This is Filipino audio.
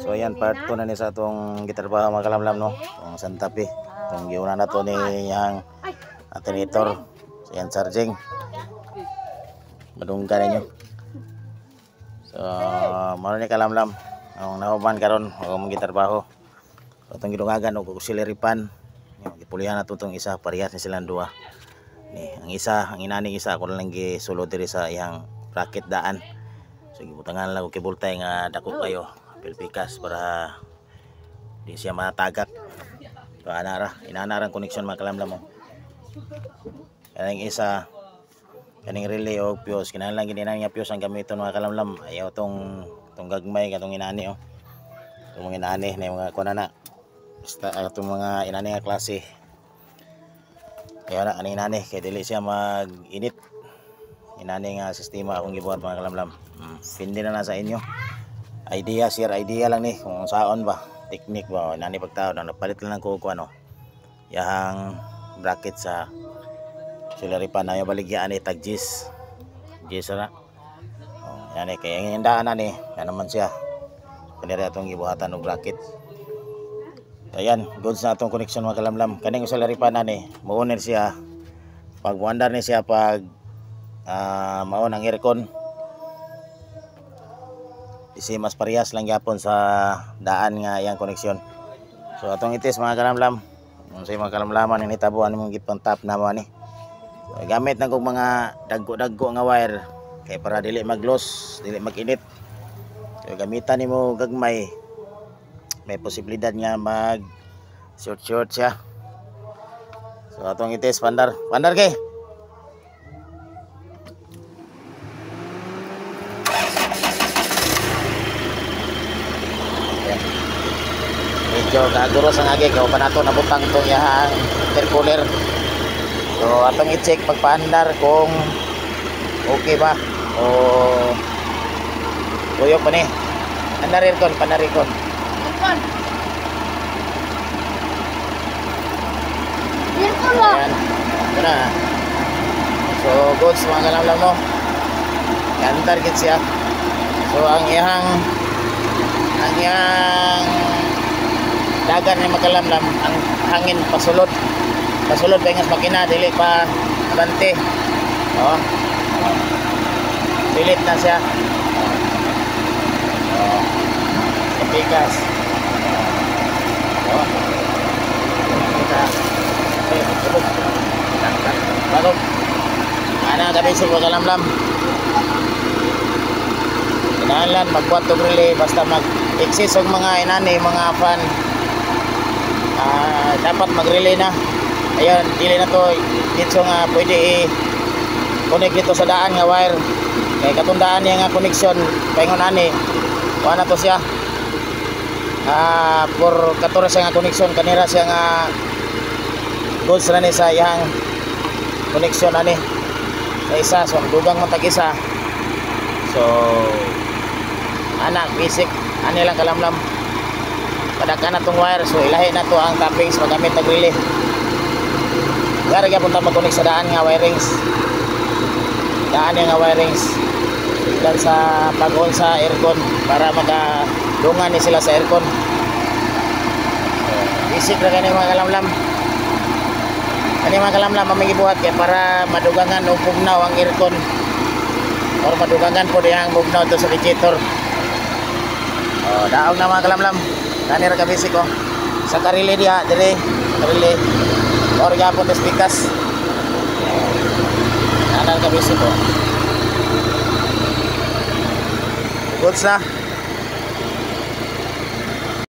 So ayan, part 2 na ni sa itong gitarbaho mga kalamlam, no? Itong Santa Fe. Itong giuna na to ni yang alternator. So ayan, charging. Madungga ninyo. So maro ni kalamlam ang nahuman karon ang gitarbaho. So itong gidungagan og auxiliary pan. Gipulihan na itong isa, parehas ni silang duha. Ni ang isa, ang inaning isa ako lang gisulod diri sa iyang bracket daan. So gibutangan lang og kibultay nga dako kayo pilpikas para di siya matagak. So inanarang connection mga kalamlam mo. Kaning isa kaning relay og fuse kinahanglan gininan nga fuse ang gamiton mga kalamlam. Ayaw tong gagmay katong inani oh. Itong mga inani na mga kunana. Basta itong mga inani nga klase. Ayaw na kaning inani kay dili siya mag-init. Inani nga sistema akong gibuhat mga kalamlam. Pindi na sa inyo. Idea, share idea lang ni kung saon ba, technique ba, nani pagtao nang napalit lang ko ano. Yang bracket sa auxiliary pan na yung baligyan ni tag Gis. Gis na. Oh, yan kaya yung daan na ni, yan naman siya. Kanira atong gibuhatan og bracket. Ayan, goods na atong connection mga kalamlam. Kaning auxiliary pan na ni, muunir siya. Pag wandar ni siya pag maon ang aircon. Isi mas parehas lang gyapon sa daan nga iyang koneksyon. So atong itis mga kalamlam. Unsay mga kalamlaman ini tabuan imong gipang tap na mo ni. So, gamit nang kog mga dagko-dagko nga wire kay para dili mag-loss, dili mag-init. So gamitan nimo gagmay. May posibilidad nga mag short siya. So atong itis pandar kay. Medyo kaguros ang agi kaya pa nato nabutang itong iyahang intercooler. So atong i-check pagpaandar kung okay ba o tuyok pa ni. Pandarikon ayan, ito na. So goods mga kalamlam no, yan target siya. So ang iyang dagan ni makalamlam ang hangin pasulod pa ingas makina dili pa abante. Oh. Pilit na siya. Oh. Pikas. Oh. Bago. Ana kabisig makalamlam. Kinahanglan magbuhat og relay basta mag-exist og mga inani mga fan. Dapat mag-relay na. Ayun, dili na to dito nga pwede i-connect dito sa daan nga wire. Kay katundaan niya nga connection paingon ani. Kuha na to siya. For katura siya nga connection kanira siya nga goods na ni sa iyang connection ani. Sa isa, so dugang matag isa. So anak basic ani lang kalamlam. Padakan na itong wire, so ilahi na to ang toppings magamit ng relay. Gara ka punta mag-connect sa daan nga wirings. Daan nga wirings. Dan sa pag-on sa aircon para makadungan ni sila sa aircon. Basic na ganyan mga kalamlam. Ganyan mga kalamlam mamigibuhat kaya para madugangan o bugnaw ang aircon. Or madugangan po diyang bugnaw to sa radiator. Daog na mga kalamlam. Kanira ka basic ko. Sa karili diha dire, karili. Or gyapon des pikas. Kanira ka basic ko. Goods na.